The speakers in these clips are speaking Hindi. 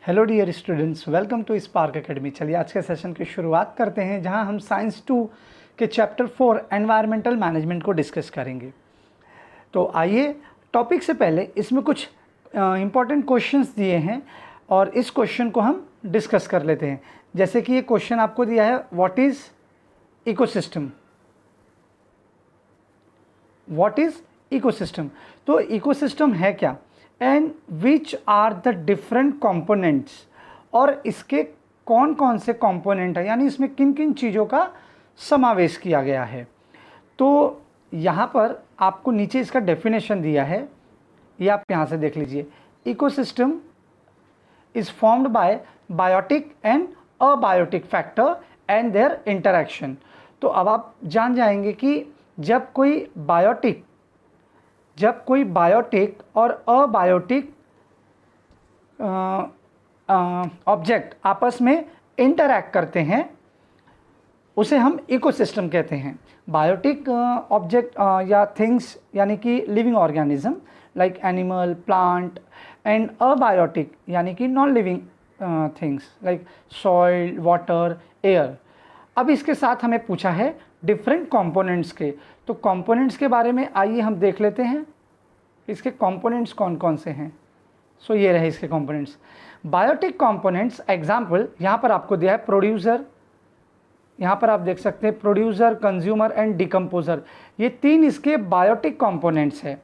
Hello dear students, welcome to Spark Academy. चलिए आज के सेशन की शुरुआत करते हैं, जहां हम साइंस 2 के चैप्टर 4 एनवायरमेंटल मैनेजमेंट को डिस्कस करेंगे। तो आइए, टॉपिक से पहले इसमें कुछ इम्पॉर्टेंट क्वेश्चंस दिए हैं और इस क्वेश्चन को हम डिस्कस कर लेते हैं। जैसे कि ये क्वेश्चन आपको दिया है, what is ecosystem. What is ecosystem, तो इकोसिस्टम है क्या, and which are the different components, और इसके कौन कौन से कंपोनेंट है, यानी इसमें किन किन चीज़ों का समावेश किया गया है। तो यहाँ पर आपको नीचे इसका डेफिनेशन दिया है, ये आप यहाँ से देख लीजिए। Ecosystem is formed by biotic and abiotic factor and their interaction. तो अब आप जान जाएंगे कि जब कोई बायोटिक और अबायोटिक ऑब्जेक्ट आपस में इंटरैक्ट करते हैं, उसे हम इकोसिस्टम कहते हैं। बायोटिक ऑब्जेक्ट या थिंग्स यानी कि living organism like animal, plant, and abiotic यानी कि non living things like soil, water, air. अब इसके साथ हमें पूछा है डिफरेंट कंपोनेंट्स के, तो कंपोनेंट्स के बारे में आइए हम देख लेते हैं, इसके कंपोनेंट्स कौन कौन से हैं। सो ये रहे इसके कंपोनेंट्स। बायोटिक कंपोनेंट्स एग्जांपल यहाँ पर आपको दिया है, प्रोड्यूसर, यहाँ पर आप देख सकते हैं प्रोड्यूसर, कंज्यूमर एंड डिकम्पोजर, ये तीन इसके बायोटिक कंपोनेंट्स हैं।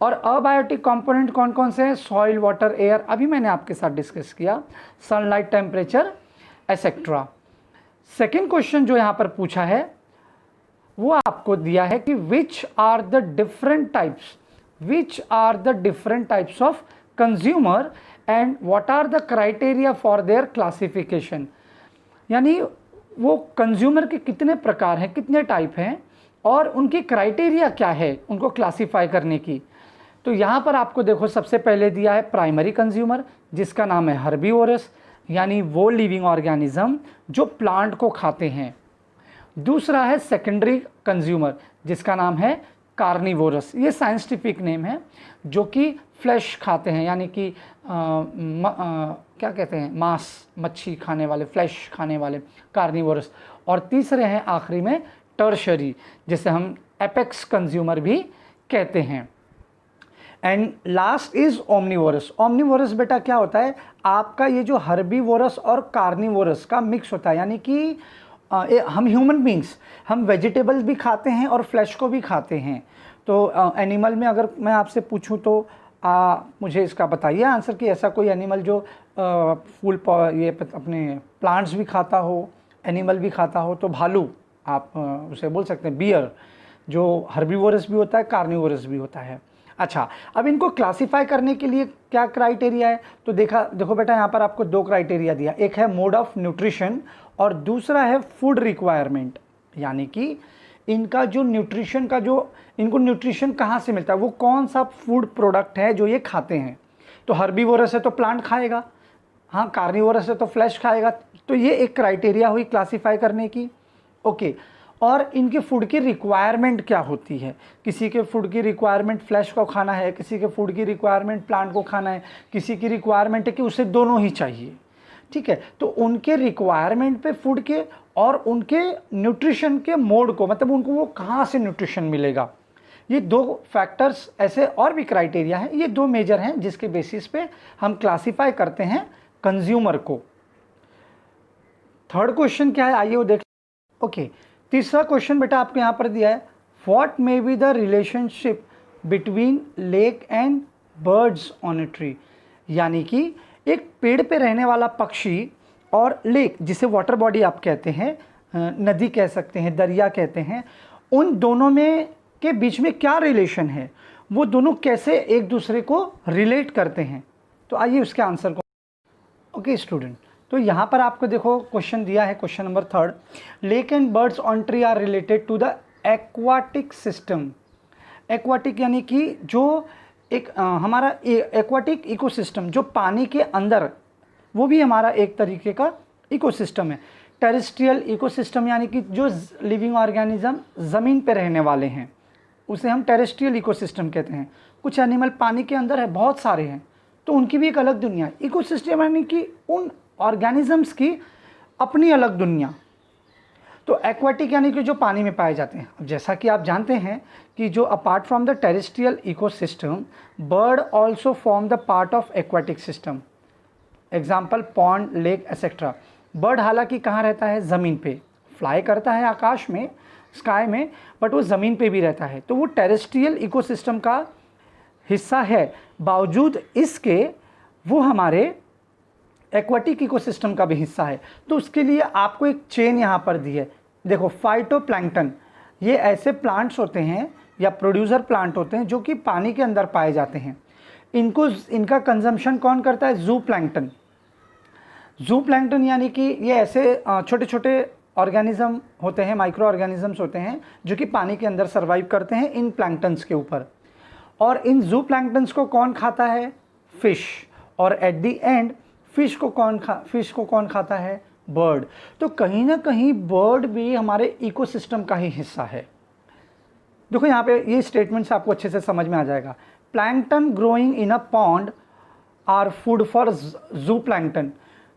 और अबायोटिक कंपोनेंट कौन कौन से हैं, सॉइल, वाटर, एयर, अभी मैंने आपके साथ डिस्कस किया, sunlight, temperature, etcetera. Second question जो यहाँ पर पूछा है वो आपको दिया है कि which are the different types of consumer and what are the criteria for their classification, यानी वो कंज्यूमर के कितने प्रकार हैं, कितने टाइप हैं और उनकी क्राइटेरिया क्या है उनको क्लासीफाई करने की। तो यहाँ पर आपको देखो, सबसे पहले दिया है प्राइमरी कंज्यूमर, जिसका नाम है हर्बीवोरस, यानी वो लिविंग ऑर्गेनिज्म जो प्लांट को खाते हैं। दूसरा है सेकेंडरी कंज्यूमर, जिसका नाम है कार्निवोरस, ये साइंटिफिक नेम है, जो कि फ्लैश खाते हैं, यानी कि क्या कहते हैं, मांस, मच्छी खाने वाले, फ्लैश खाने वाले, कार्निवोरस। और तीसरे हैं आखिरी में टर्शरी, जिसे हम एपेक्स कंज्यूमर भी कहते हैं। And last is omnivorous. Omnivorous बेटा क्या होता है, आपका ये जो हर्बीवोरस और कार्निवोरस का मिक्स होता है, यानी कि हम ह्यूमन बींग्स, हम वेजिटेबल्स भी खाते हैं और फ्लैश को भी खाते हैं। तो एनिमल में अगर मैं आपसे पूछूं तो मुझे इसका बताइए आंसर कि ऐसा कोई एनिमल जो फूल ये अपने प्लांट्स भी खाता हो, एनिमल भी खाता हो। तो भालू आप उसे बोल सकते हैं, बियर, जो हर्बीवोरस भी होता है, कार्निवोरस भी होता है। अच्छा, अब इनको क्लासीफाई करने के लिए क्या क्राइटेरिया है, तो देखो बेटा, यहाँ पर आपको दो क्राइटेरिया दिया, एक है मोड ऑफ न्यूट्रिशन और दूसरा है फूड रिक्वायरमेंट, यानी कि इनका जो न्यूट्रिशन का इनको न्यूट्रिशन कहाँ से मिलता है, वो कौन सा फूड प्रोडक्ट है जो ये खाते हैं। तो हर्बीवोरस है तो प्लांट खाएगा, हाँ, कार्निवोरस है तो फ्लैश खाएगा। तो ये एक क्राइटेरिया हुई क्लासीफाई करने की। ओके, और इनके फूड की रिक्वायरमेंट क्या होती है, किसी के फूड की रिक्वायरमेंट फ्लैश को खाना है, किसी के फूड की रिक्वायरमेंट प्लांट को खाना है, किसी की रिक्वायरमेंट है कि उसे दोनों ही चाहिए। ठीक है, तो उनके रिक्वायरमेंट पे फूड के और उनके न्यूट्रिशन के मोड को, मतलब उनको वो कहाँ से न्यूट्रिशन मिलेगा, ये दो फैक्टर्स, ऐसे और भी क्राइटेरिया हैं, ये दो मेजर हैं जिसके बेसिस पे हम क्लासीफाई करते हैं कंज्यूमर को। थर्ड क्वेश्चन क्या है, आइए वो देख। ओके, तीसरा क्वेश्चन बेटा आपको यहाँ पर दिया है, what may be the relationship between lake and birds on a tree, यानी कि एक पेड़ पे रहने वाला पक्षी और लेक, जिसे वाटर बॉडी आप कहते हैं, नदी कह सकते हैं, दरिया कहते हैं, उन दोनों में के बीच में क्या रिलेशन है, वो दोनों कैसे एक दूसरे को रिलेट करते हैं। तो आइए उसके आंसर को। ओके स्टूडेंट, तो यहाँ पर आपको देखो क्वेश्चन दिया है, question number 3, lake and birds on tree are related to the aquatic system. Aquatic यानी कि जो एक हमारा एक्वाटिक इकोसिस्टम, जो पानी के अंदर, वो भी हमारा एक तरीके का इकोसिस्टम है। टेरेस्ट्रियल इकोसिस्टम यानी कि जो लिविंग ऑर्गेनिज्म ज़मीन पे रहने वाले हैं, उसे हम टेरेस्ट्रियल इकोसिस्टम कहते हैं। कुछ एनिमल पानी के अंदर है, बहुत सारे हैं, तो उनकी भी एक अलग दुनिया है। इकोसिस्टम यानी कि उन ऑर्गेनिजम्स की अपनी अलग दुनिया। तो एक्वाटिक यानी कि जो पानी में पाए जाते हैं। अब जैसा कि आप जानते हैं कि जो apart from the terrestrial ecosystem, bird also form the part of aquatic system. Example pond, lake etcetera. Bird हालांकि कहाँ रहता है? ज़मीन पे, फ्लाई करता है आकाश में, स्काई में, बट वो ज़मीन पे भी रहता है, तो वो टेरेस्ट्रियल इकोसिस्टम का हिस्सा है। बावजूद इसके वो हमारे एक्वाटिक इकोसिस्टम का भी हिस्सा है। तो उसके लिए आपको एक चेन यहाँ पर दी है। देखो, फाइटोप्लैंक्टन, ये ऐसे प्लांट्स होते हैं या प्रोड्यूसर प्लांट होते हैं जो कि पानी के अंदर पाए जाते हैं। इनका कंजम्पशन कौन करता है? जू प्लैंक्टन। जू प्लैंक्टन यानी कि ये ऐसे छोटे छोटे ऑर्गेनिज्म होते हैं, माइक्रो ऑर्गेनिजम्स होते हैं जो कि पानी के अंदर सर्वाइव करते हैं इन प्लैंक्टन्स के ऊपर। और इन जू प्लैंक्टन्स को कौन खाता है? फिश। और एट द एंड फिश को कौन खाता है? बर्ड। तो कहीं ना कहीं बर्ड भी हमारे इकोसिस्टम का ही हिस्सा है। देखो यहाँ पे ये स्टेटमेंट्स आपको अच्छे से समझ में आ जाएगा। Plankton growing in a pond are food for zooplankton.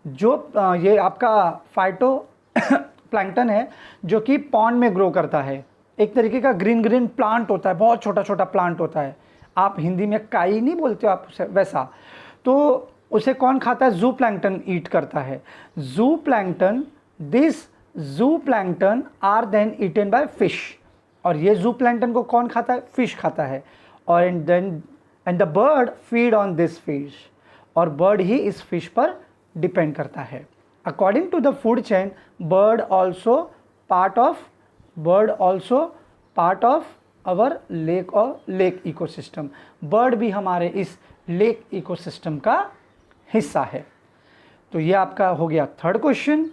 जो ये आपका फाइटो प्लैंक्टन है जो कि पॉन्ड में ग्रो करता है, एक तरीके का ग्रीन प्लांट होता है, बहुत छोटा छोटा प्लांट होता है। आप हिंदी में काई नहीं बोलते हो आप उसे, वैसा। तो उसे कौन खाता है? जू प्लैंक्टन ईट करता है। Zooplankton, this zooplankton are then eaten by fish. और ये जू प्लैंक्टन को कौन खाता है? फिश खाता है। और and the bird feed on this fish. और बर्ड ही इस फिश पर डिपेंड करता है। According to the food chain, bird also part of our lake ecosystem. Bird भी हमारे इस लेक इकोसिस्टम का हिस्सा है। तो ये आपका हो गया थर्ड क्वेश्चन।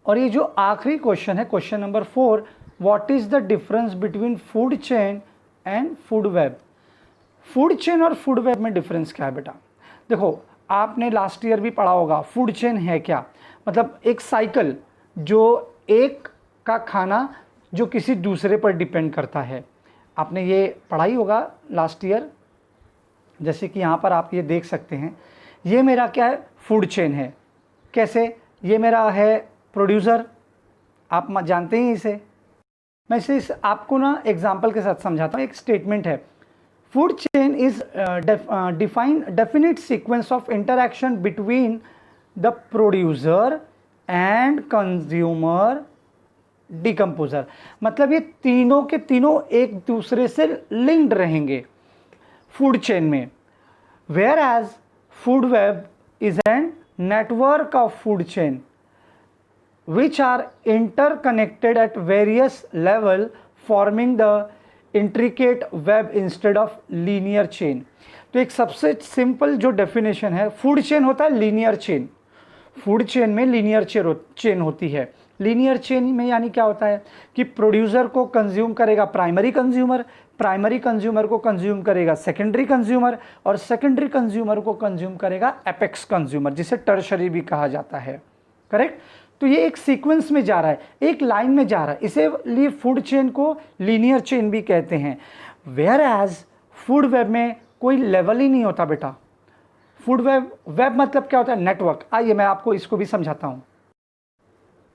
और ये जो आखिरी क्वेश्चन है, question number 4, what is the difference between food chain and food web. Food chain और फूड वेब में डिफरेंस क्या है बेटा? देखो, आपने लास्ट ईयर भी पढ़ा होगा फूड चेन है क्या। मतलब एक साइकिल, जो एक का खाना जो किसी दूसरे पर डिपेंड करता है। आपने ये पढ़ाई होगा लास्ट ईयर। जैसे कि यहाँ पर आप ये देख सकते हैं, ये मेरा क्या है? फूड चेन है। कैसे? ये मेरा है प्रोड्यूसर, आप जानते हैं इसे। मैं इसे आपको ना एग्जाम्पल के साथ समझाता हूँ। एक स्टेटमेंट है, food chain is definite sequence of interaction between the producer and consumer decomposer. मतलब ये तीनों के तीनों एक दूसरे से लिंक्ड रहेंगे फूड चेन में। Whereas food web is an network of food chain which are interconnected at various level forming the intricate web instead of linear chain। तो एक सबसे सिंपल जो डेफिनेशन है, फूड चेन होता है लीनियर चेन। फूड चेन में लीनियर चेन होती है। लीनियर चेन में यानी क्या होता है कि प्रोड्यूसर को कंज्यूम करेगा प्राइमरी कंज्यूमर, प्राइमरी कंज्यूमर को कंज्यूम करेगा सेकेंडरी कंज्यूमर, और सेकेंडरी कंज्यूमर को कंज्यूम करेगा एपेक्स कंज्यूमर, जिसे टर्शरी भी कहा जाता है। करेक्ट? तो ये एक सीक्वेंस में जा रहा है, एक लाइन में जा रहा है, इसीलिए फूड चेन को लीनियर चेन भी कहते हैं। वेयर एज फूड वेब में कोई लेवल ही नहीं होता बेटा। फूड वेब मतलब क्या होता है? नेटवर्क। आइए मैं आपको इसको भी समझाता हूँ।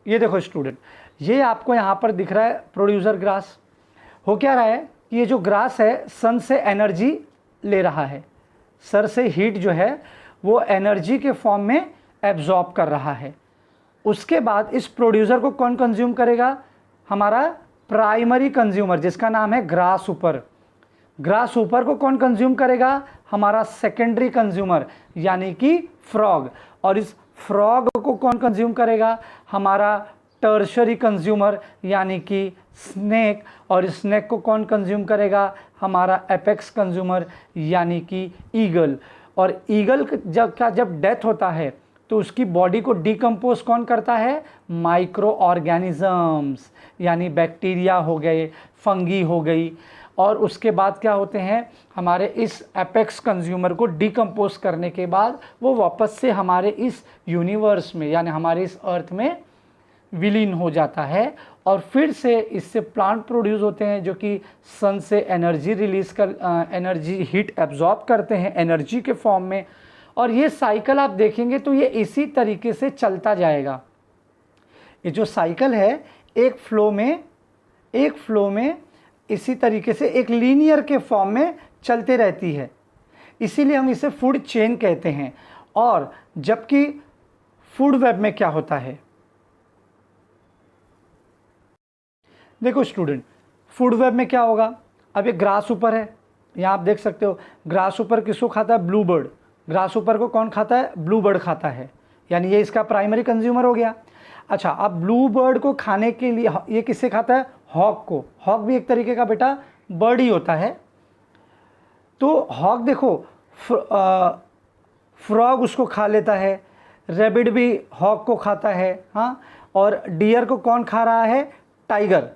ये देखो स्टूडेंट, ये आपको यहाँ पर दिख रहा है प्रोड्यूसर ग्रास। हो क्या रहा है कि ये जो ग्रास है सन से एनर्जी ले रहा है, सर से हीट जो है वो एनर्जी के फॉर्म में एब्जॉर्ब कर रहा है। उसके बाद इस प्रोड्यूसर को कौन कंज्यूम करेगा? हमारा प्राइमरी कंज्यूमर, जिसका नाम है ग्रास ऊपर। ग्रास ऊपर को कौन कंज्यूम करेगा? हमारा सेकेंडरी कंज्यूमर यानी कि फ्रॉग। और इस फ्रॉग को कौन कंज्यूम करेगा? हमारा टर्शरी कंज्यूमर यानी कि स्नेक। और स्नेक को कौन कंज्यूम करेगा? हमारा एपेक्स कंज्यूमर यानी कि ईगल। और ईगल जब डेथ होता है तो उसकी बॉडी को डिकम्पोज कौन करता है? माइक्रो ऑर्गेनिजम्स, यानी बैक्टीरिया हो गए, फंगी हो गई। और उसके बाद क्या होते हैं? हमारे इस एपेक्स कंज्यूमर को डिकम्पोज करने के बाद वो वापस से हमारे इस यूनिवर्स में यानी हमारे इस अर्थ में विलीन हो जाता है और फिर से इससे प्लांट प्रोड्यूस होते हैं जो कि सन से एनर्जी रिलीज कर एनर्जी हीट एब्जॉर्ब करते हैं एनर्जी के फॉर्म में। और ये साइकिल आप देखेंगे तो ये इसी तरीके से चलता जाएगा। ये जो साइकिल है एक फ्लो में इसी तरीके से एक लीनियर के फॉर्म में चलते रहती है, इसीलिए हम इसे फूड चेन कहते हैं। और जबकि फूड वेब में क्या होता है, देखो स्टूडेंट, फूड वेब में क्या होगा, अब ये ग्रास ऊपर है, यहाँ आप देख सकते हो ग्रास ऊपर किसको खाता है, ब्लू बर्ड। ग्रास ऊपर को कौन खाता है, ब्लू बर्ड खाता है, यानी ये इसका प्राइमरी कंज्यूमर हो गया। अच्छा, अब ब्लू बर्ड को खाने के लिए ये किससे खाता है, हॉक को। हॉक भी एक तरीके का बेटा बर्ड ही होता है। तो हॉक देखो फ्रॉग उसको खा लेता है, रैबिट भी हॉक को खाता है, हाँ। और डियर को कौन खा रहा है, टाइगर।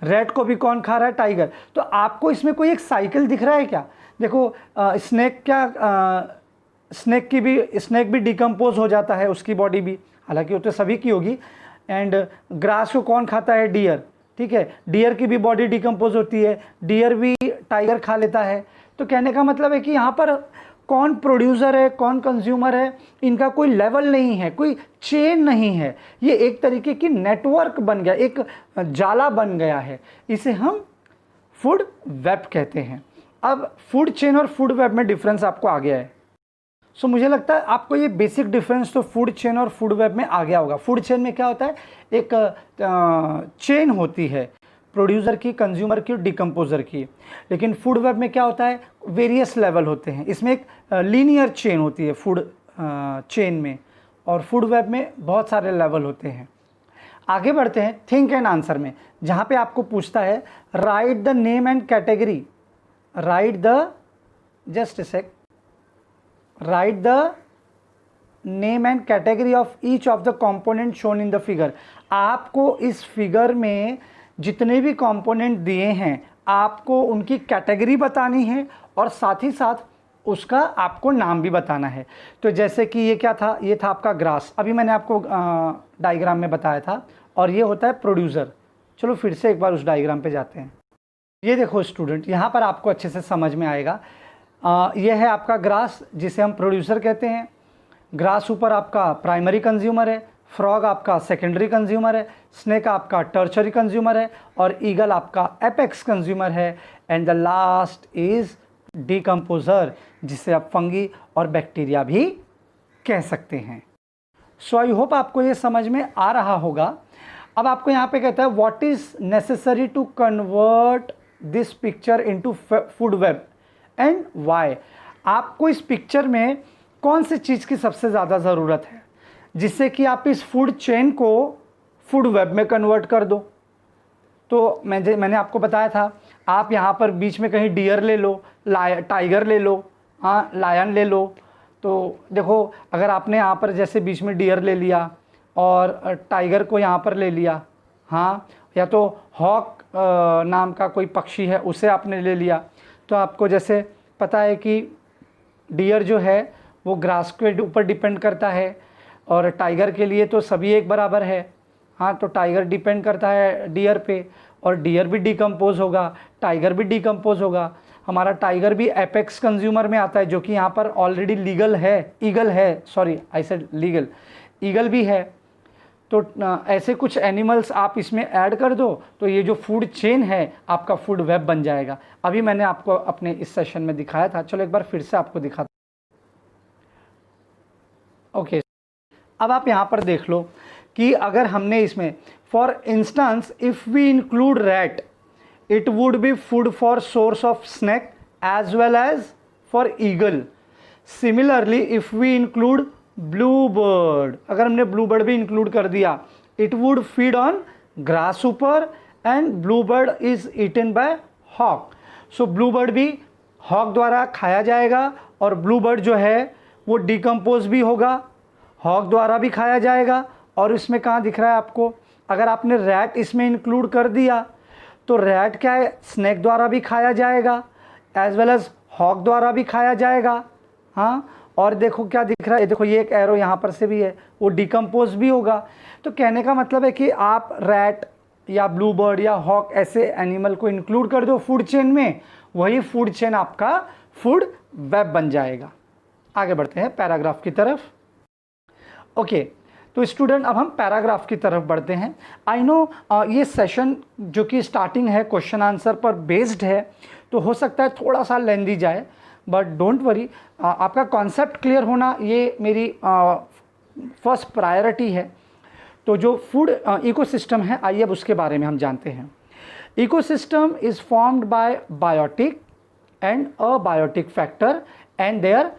रैट को भी कौन खा रहा है, टाइगर। तो आपको इसमें कोई एक साइकिल दिख रहा है क्या, देखो स्नेक भी डिकम्पोज हो जाता है, उसकी बॉडी भी, हालांकि वो तो सभी की होगी। एंड ग्रास को कौन खाता है, डियर, ठीक है। डियर की भी बॉडी डिकम्पोज होती है, डियर भी टाइगर खा लेता है। तो कहने का मतलब है कि यहाँ पर कौन प्रोड्यूसर है कौन कंज्यूमर है, इनका कोई लेवल नहीं है, कोई चेन नहीं है, ये एक तरीके की नेटवर्क बन गया, एक जाला बन गया है, इसे हम फूड वेब कहते हैं। अब फूड चेन और फूड वेब में डिफरेंस आपको आ गया है। सो मुझे लगता है आपको ये बेसिक डिफरेंस तो फूड चेन और फूड वेब में आ गया होगा। फूड चेन में क्या होता है, एक चेन होती है, प्रोड्यूसर की, कंज्यूमर की और डिकम्पोजर की। लेकिन फूड वेब में क्या होता है, वेरियस लेवल होते हैं, इसमें एक लीनियर चेन होती है फूड चेन में, और फूड वेब में बहुत सारे लेवल होते हैं। आगे बढ़ते हैं थिंक एंड आंसर में, जहाँ पे आपको पूछता है write the name and category, write the just a sec write the name and category of each of the component shown in the figure. आपको इस फिगर में जितने भी कंपोनेंट दिए हैं आपको उनकी कैटेगरी बतानी है और साथ ही साथ उसका आपको नाम भी बताना है। तो जैसे कि ये क्या था, ये था आपका ग्रास, अभी मैंने आपको डायग्राम में बताया था, और ये होता है प्रोड्यूसर। चलो फिर से एक बार उस डायग्राम पे जाते हैं। ये देखो स्टूडेंट, यहाँ पर आपको अच्छे से समझ में आएगा। ये है आपका ग्रास जिसे हम प्रोड्यूसर कहते हैं। ग्रास ऊपर आपका प्राइमरी कंज्यूमर है, फ्रॉग आपका सेकेंडरी कंज्यूमर है, स्नेक आपका टर्चरी कंज्यूमर है, और ईगल आपका एपेक्स कंज्यूमर है। And the last is decomposer, जिसे आप फंगी और बैक्टीरिया भी कह सकते हैं। सो आई होप आपको ये समझ में आ रहा होगा। अब आपको यहाँ पे कहता है what is necessary to convert this picture into food web and why. आपको इस पिक्चर में कौन सी चीज़ की सबसे ज़्यादा ज़रूरत है जिससे कि आप इस फूड चेन को फूड वेब में कन्वर्ट कर दो। तो मैंने आपको बताया था, आप यहाँ पर बीच में कहीं डियर ले लो, टाइगर ले लो, हाँ लायन ले लो। तो देखो अगर आपने यहाँ पर जैसे बीच में डियर ले लिया और टाइगर को यहाँ पर ले लिया, हाँ, या तो हॉक नाम का कोई पक्षी है उसे आपने ले लिया, तो आपको जैसे पता है कि डियर जो है वो ग्रास के ऊपर डिपेंड करता है, और टाइगर के लिए तो सभी एक बराबर है, हाँ। तो टाइगर डिपेंड करता है डियर पे, और डियर भी डिकम्पोज होगा, टाइगर भी डिकम्पोज होगा। हमारा टाइगर भी एपेक्स कंज्यूमर में आता है, जो कि यहाँ पर ऑलरेडी ईगल है, sorry I said legal, eagle भी है। तो ऐसे कुछ एनिमल्स आप इसमें ऐड कर दो, तो ये जो फूड चेन है आपका फूड वेब बन जाएगा। अभी मैंने आपको अपने इस सेशन में दिखाया था, चलो एक बार फिर से आपको दिखाता हूँ। ओके, अब आप यहाँ पर देख लो कि अगर हमने इसमें for instance if we include rat it would be food for source of snake as well as for eagle. Similarly if we include blue bird, अगर हमने ब्लू बर्ड भी इंक्लूड कर दिया, it would feed on grass ऊपर and blue bird is eaten by hawk. So blue bird भी हॉक द्वारा खाया जाएगा, और ब्लू बर्ड जो है वो डिकम्पोज भी होगा, हॉक द्वारा भी खाया जाएगा। और इसमें कहाँ दिख रहा है आपको, अगर आपने रैट इसमें इंक्लूड कर दिया तो रैट क्या है, स्नेक द्वारा भी खाया जाएगा एज वेल एज हॉक द्वारा भी खाया जाएगा, हाँ। और देखो क्या दिख रहा है, देखो ये एक एरो यहाँ पर से भी है, वो डिकम्पोज भी होगा। तो कहने का मतलब है कि आप रैट या ब्लू बर्ड या हॉक ऐसे एनिमल को इंक्लूड कर दो फूड चेन में, वही फूड चेन आपका फूड वेब बन जाएगा। आगे बढ़ते हैं पैराग्राफ की तरफ। ओके, तो स्टूडेंट अब हम पैराग्राफ की तरफ बढ़ते हैं। आई नो ये सेशन जो कि स्टार्टिंग है क्वेश्चन आंसर पर बेस्ड है, तो हो सकता है थोड़ा सा लेंदी जाए, बट डोंट वरी, आपका कॉन्सेप्ट क्लियर होना ये मेरी फर्स्ट प्रायोरिटी है। तो जो फूड इकोसिस्टम है, आइए अब उसके बारे में हम जानते हैं। Ecosystem is formed by biotic and abiotic factor and their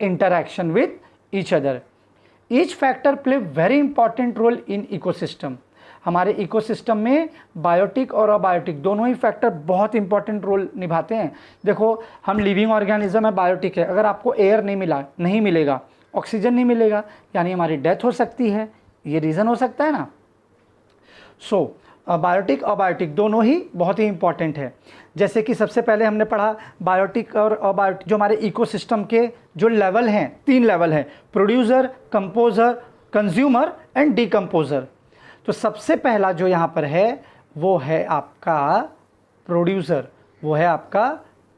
interaction with each other. Each factor play very important role in ecosystem. हमारे इकोसिस्टम में बायोटिक और अबायोटिक दोनों ही फैक्टर बहुत इंपॉर्टेंट रोल निभाते हैं। देखो, हम लिविंग ऑर्गेनिज्म है, बायोटिक है, अगर आपको एयर नहीं मिलेगा, ऑक्सीजन नहीं मिलेगा, यानी हमारी डेथ हो सकती है, ये रीज़न हो सकता है ना। सो बायोटिक अबायोटिक दोनों ही बहुत ही इंपॉर्टेंट है। जैसे कि सबसे पहले हमने पढ़ा बायोटिक और अबायोटिक, जो हमारे इकोसिस्टम के जो लेवल हैं, 3 लेवल हैं, producer, composer, consumer and decomposer. तो सबसे पहला जो यहाँ पर है वो है आपका प्रोड्यूसर, वो है आपका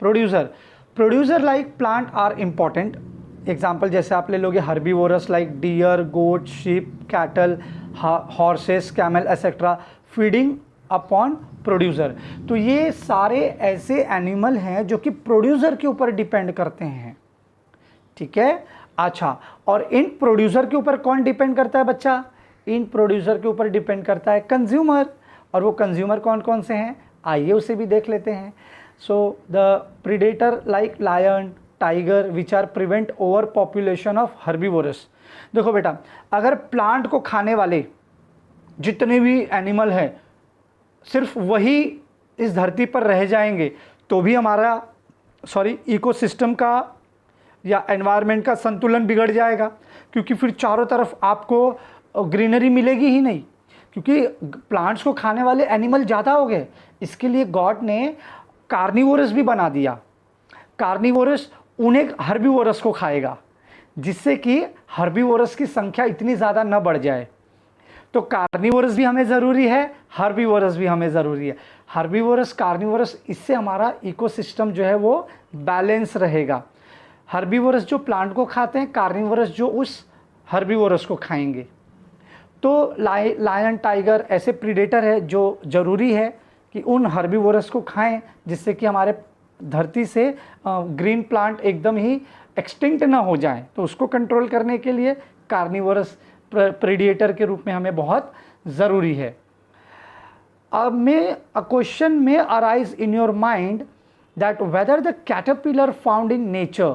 producer. Producer like plant are important. Example जैसे आप ले लोगे herbivorous like deer, goat, sheep, cattle, horses, camel etcetera feeding upon producer. तो ये सारे ऐसे एनिमल हैं जो कि प्रोड्यूसर के ऊपर डिपेंड करते हैं, ठीक है। अच्छा, और इन प्रोड्यूसर के ऊपर कौन डिपेंड करता है बच्चा? इन प्रोड्यूसर के ऊपर डिपेंड करता है कंज्यूमर। और वो कंज्यूमर कौन कौन से हैं, आइए उसे भी देख लेते हैं। So the predator like lion, tiger which are prevent over population of herbivorous. देखो बेटा, अगर प्लांट को खाने वाले जितने भी एनिमल हैं सिर्फ वही इस धरती पर रह जाएंगे तो भी हमारा इकोसिस्टम का या एनवायरनमेंट का संतुलन बिगड़ जाएगा, क्योंकि फिर चारों तरफ आपको ग्रीनरी मिलेगी ही नहीं, क्योंकि प्लांट्स को खाने वाले एनिमल ज़्यादा हो गए। इसके लिए गॉड ने कार्निवोरस भी बना दिया। कार्निवोरस उन्हें हर्बीवोरस को खाएगा, जिससे कि हर्बीवोरस की संख्या इतनी ज़्यादा न बढ़ जाए। तो कार्निवोरस भी हमें ज़रूरी है, हर्बीवोरस भी हमें ज़रूरी है। हर्बीवोरस, कार्निवोरस, इससे हमारा इकोसिस्टम जो है वो बैलेंस रहेगा। हर्बीवोरस जो प्लांट को खाते हैं, कार्निवोरस जो उस हर्बीवोरस को खाएंगे। तो लायन, टाइगर ऐसे प्रीडेटर है जो ज़रूरी है कि उन हर्बीवोरस को खाएं, जिससे कि हमारे धरती से ग्रीन प्लांट एकदम ही एक्सटिंक्ट ना हो जाए। तो उसको कंट्रोल करने के लिए कार्निवोरस प्रीडेटर के रूप में हमें बहुत ज़रूरी है। अब अ क्वेश्चन में arise in your mind that whether the caterpillar found in nature,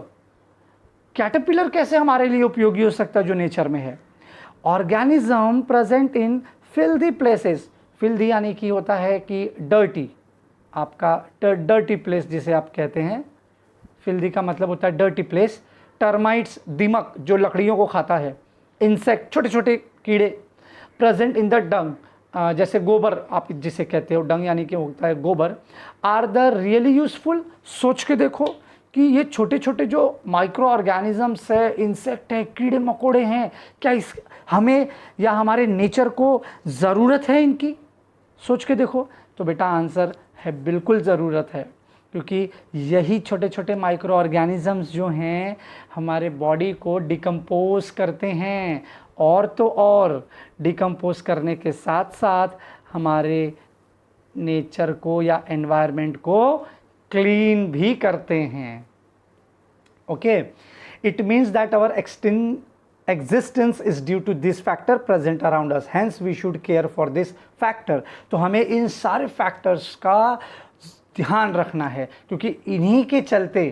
caterpillar कैसे हमारे लिए उपयोगी हो सकता है जो नेचर में है। Organism present in filthy places, filthy यानी कि होता है कि डर्टी, आपका डर्टी प्लेस जिसे आप कहते हैं, फिल्दी का मतलब होता है डर्टी प्लेस। टर्माइट्स, दीमक जो लकड़ियों को खाता है, इंसेक्ट छोटे छोटे कीड़े, प्रेजेंट इन द डंग, जैसे गोबर आप जिसे कहते हो, डंग यानी कि होता है गोबर, आर द रियली यूजफुल। सोच के देखो कि ये छोटे छोटे जो माइक्रो ऑर्गेनिजम्स है, इंसेक्ट है, कीड़े मकोड़े हैं, क्या इस हमें या हमारे नेचर को ज़रूरत है इनकी? सोच के देखो। तो बेटा आंसर है बिल्कुल ज़रूरत है, क्योंकि यही छोटे छोटे माइक्रो ऑर्गेनिजम्स जो हैं हमारे बॉडी को डिकम्पोज करते हैं, और तो और डिकम्पोज करने के साथ साथ हमारे नेचर को या एनवायरनमेंट को क्लीन भी करते हैं। Okay, it means that our existence is due to this factor present around us, hence we should care for this factor। तो हमें इन सारे फैक्टर्स का ध्यान रखना है, क्योंकि इन्हीं के चलते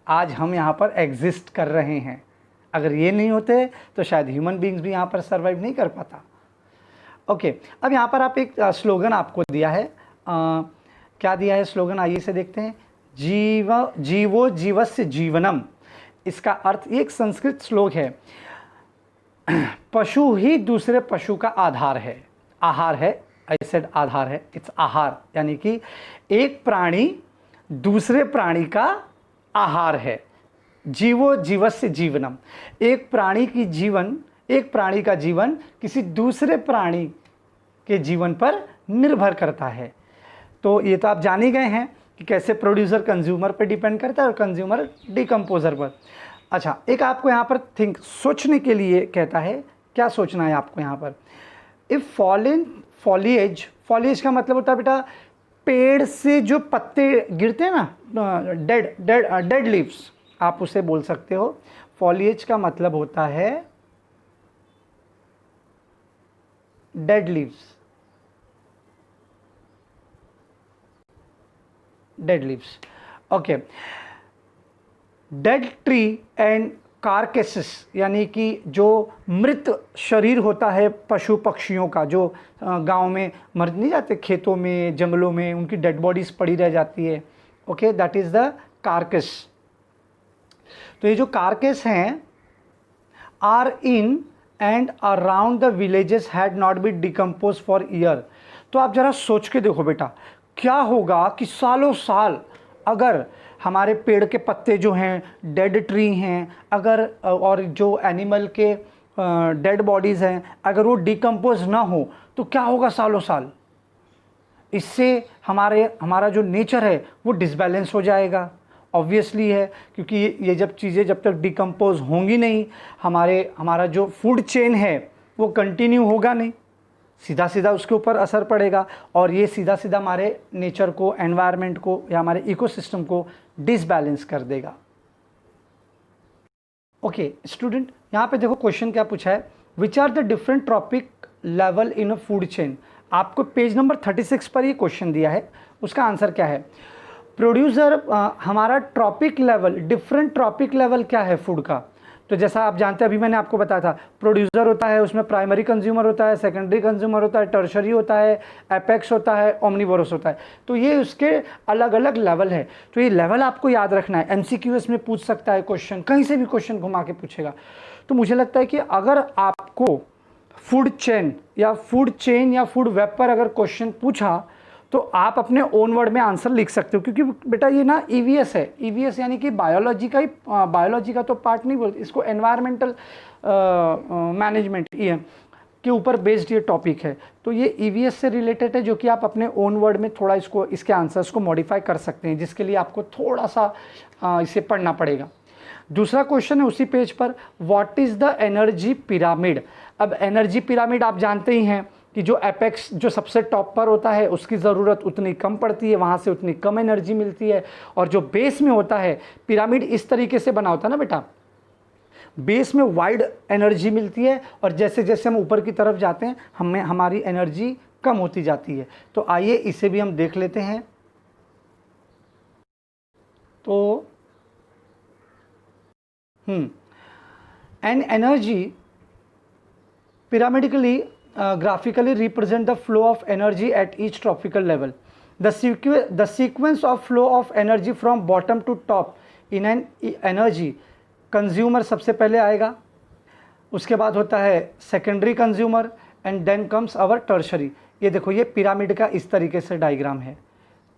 आज हम यहाँ पर एग्जिस्ट कर रहे हैं। अगर ये नहीं होते तो शायद ह्यूमन बीइंग्स भी यहाँ पर सर्वाइव नहीं कर पाता। ओके, अब यहाँ पर आप एक स्लोगन आपको दिया है, क्या दिया है स्लोगन, आइए से देखते हैं। जीवो जीवस्य जीवनम, इसका अर्थ, एक संस्कृत श्लोक है, पशु ही दूसरे पशु का आधार है, आहार है, आई सेड आधार है, इट्स आहार, यानी कि एक प्राणी दूसरे प्राणी का आहार है। जीवो जीवस्य जीवनम, एक प्राणी का जीवन किसी दूसरे प्राणी के जीवन पर निर्भर करता है। तो ये तो आप जान ही गए हैं कि कैसे प्रोड्यूसर कंज्यूमर पर डिपेंड करता है और कंज्यूमर डिकम्पोजर पर। अच्छा, एक आपको यहाँ पर सोचने के लिए कहता है, क्या सोचना है आपको यहाँ पर। इफ़ फॉलिन फॉलिएज, फॉलिएज का मतलब होता है बेटा पेड़ से जो पत्ते गिरते हैं ना, डेड लीव्स आप उसे बोल सकते हो। फॉलिएज का मतलब होता है dead leaves, dead leaves. Okay, dead tree and carcasses यानी कि जो मृत शरीर होता है पशु पक्षियों का, जो गांव में मर नहीं जाते, खेतों में जंगलों में उनकी डेड बॉडीज पड़ी रह जाती है। Okay, that is the carcass. तो ये जो कारकेस हैं are in and around the villages had not been decompose for year. तो आप जरा सोच के देखो बेटा, क्या होगा कि सालों साल अगर हमारे पेड़ के पत्ते जो हैं, डेड ट्री हैं, अगर और जो एनिमल के डेड बॉडीज़ हैं, अगर वो डिकम्पोज ना हो तो क्या होगा सालों साल। इससे हमारा जो नेचर है वो डिसबैलेंस हो जाएगा। ऑब्वियसली है, क्योंकि ये जब चीज़ें जब तक डिकम्पोज होंगी नहीं, हमारा जो फूड चेन है वो कंटिन्यू होगा नहीं, सीधा सीधा उसके ऊपर असर पड़ेगा और ये सीधा सीधा हमारे नेचर को, एनवायरनमेंट को या हमारे इकोसिस्टम को डिसबैलेंस कर देगा। ओके स्टूडेंट, यहाँ पे देखो क्वेश्चन क्या पूछा है, which are the different trophic level in a food chain. आपको पेज नंबर 36 पर ये क्वेश्चन दिया है, उसका आंसर क्या है। प्रोड्यूसर, हमारा trophic level, different trophic level क्या है फूड का। तो जैसा आप जानते हैं, अभी मैंने आपको बताया था, प्रोड्यूसर होता है, उसमें प्राइमरी कंज्यूमर होता है, सेकेंडरी कंज्यूमर होता है, टर्शरी होता है, एपेक्स होता है, ओमनीवोरस होता है। तो ये उसके अलग अलग लेवल है। तो ये लेवल आपको याद रखना है, एमसीक्यूएस में पूछ सकता है क्वेश्चन, कहीं से भी क्वेश्चन घुमा के पूछेगा। तो मुझे लगता है कि अगर आपको फूड चेन या फूड वेब पर अगर क्वेश्चन पूछा तो आप अपने ओन वर्ड में आंसर लिख सकते हो, क्योंकि बेटा ये ना ईवीएस है। ईवीएस यानी कि बायोलॉजी का तो पार्ट नहीं बोलते इसको, एनवायरमेंटल मैनेजमेंट के ऊपर बेस्ड ये टॉपिक है। तो ये ईवीएस से रिलेटेड है, जो कि आप अपने ओन वर्ड में थोड़ा इसके आंसर्स को मॉडिफाई कर सकते हैं, जिसके लिए आपको थोड़ा सा इसे पढ़ना पड़ेगा। दूसरा क्वेश्चन है उसी पेज पर, what is the energy pyramid. अब एनर्जी पिरामिड आप जानते ही हैं कि जो एपेक्स, जो सबसे टॉप पर होता है, उसकी ज़रूरत उतनी कम पड़ती है, वहाँ से उतनी कम एनर्जी मिलती है। और जो बेस में होता है, पिरामिड इस तरीके से बना होता है ना बेटा, बेस में वाइड एनर्जी मिलती है और जैसे जैसे हम ऊपर की तरफ जाते हैं हमारी एनर्जी कम होती जाती है। तो आइए इसे भी हम देख लेते हैं। तो an energy pyramidically graphically represent the flow of energy at each tropical level. The sequence of flow of energy from bottom to top in an energy consumer सबसे पहले आएगा, उसके बाद होता है secondary consumer and then comes our tertiary. ये देखो, ये पिरामिड का इस तरीके से डायग्राम है।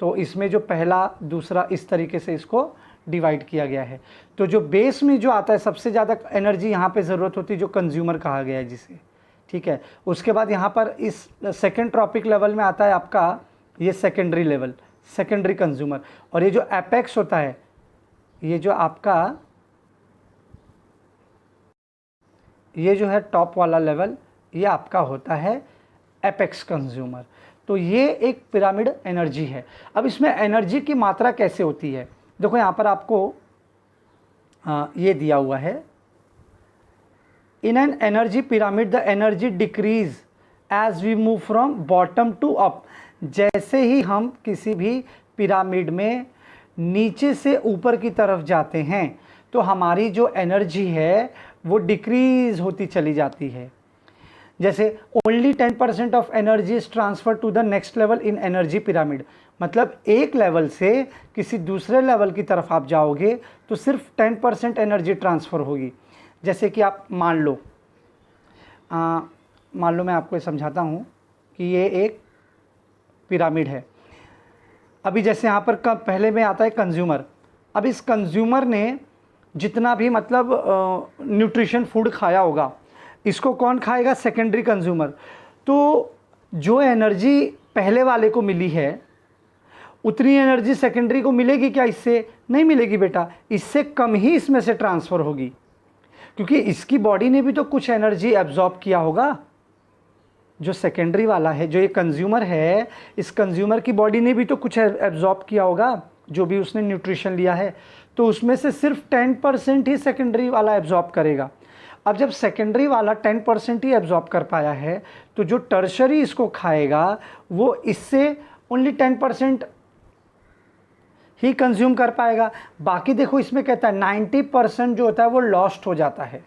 तो इसमें जो पहला दूसरा इस तरीके से इसको डिवाइड किया गया है। तो जो बेस में जो आता है सबसे ज़्यादा एनर्जी यहाँ पे ज़रूरत होती है, जो कंज्यूमर कहा गया है जिसे, ठीक है। उसके बाद यहाँ पर इस सेकेंड ट्रॉपिक लेवल में आता है आपका ये सेकेंडरी लेवल, सेकेंडरी कंज्यूमर। और ये जो एपेक्स होता है, ये जो आपका ये जो है टॉप वाला लेवल, ये आपका होता है एपेक्स कंज्यूमर। तो ये एक पिरामिड एनर्जी है। अब इसमें एनर्जी की मात्रा कैसे होती है, देखो यहाँ पर आपको ये दिया हुआ है, in an energy pyramid the energy decrease as we move from bottom to up. जैसे ही हम किसी भी पिरामिड में नीचे से ऊपर की तरफ जाते हैं तो हमारी जो एनर्जी है वो डिक्रीज होती चली जाती है। जैसे only 10% of energy is transfer to the next level in energy pyramid. मतलब एक लेवल से किसी दूसरे लेवल की तरफ आप जाओगे तो सिर्फ 10% एनर्जी ट्रांसफ़र होगी। जैसे कि आप मान लो मैं आपको समझाता हूँ कि ये एक पिरामिड है। अभी जैसे यहाँ पर पहले में आता है कंज्यूमर। अब इस कंज्यूमर ने जितना भी मतलब न्यूट्रिशन फूड खाया होगा, इसको कौन खाएगा, सेकेंडरी कंज्यूमर। तो जो एनर्जी पहले वाले को मिली है उतनी एनर्जी सेकेंडरी को मिलेगी क्या? इससे नहीं मिलेगी बेटा, इससे कम ही इसमें से ट्रांसफ़र होगी, क्योंकि इसकी बॉडी ने भी तो कुछ एनर्जी एब्जॉर्ब किया होगा। जो सेकेंडरी वाला है, जो ये कंज्यूमर है, इस कंज्यूमर की बॉडी ने भी तो कुछ एब्जॉर्ब किया होगा, जो भी उसने न्यूट्रिशन लिया है, तो उसमें से सिर्फ 10% ही सेकेंडरी वाला एब्जॉर्ब करेगा। अब जब सेकेंडरी वाला 10% ही एब्जॉर्ब कर पाया है, तो जो टर्शरी इसको खाएगा वो इससे ओनली 10% ही कंज्यूम कर पाएगा। बाकी देखो इसमें कहता है 90% जो होता है वो लॉस्ट हो जाता है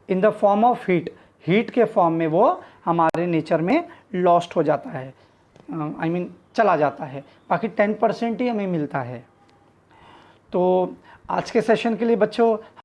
in the form of heat, heat के फॉर्म में वो हमारे नेचर में लॉस्ट हो जाता है, आई मीन चला जाता है। बाकी 10% ही हमें मिलता है। तो आज के सेशन के लिए बच्चों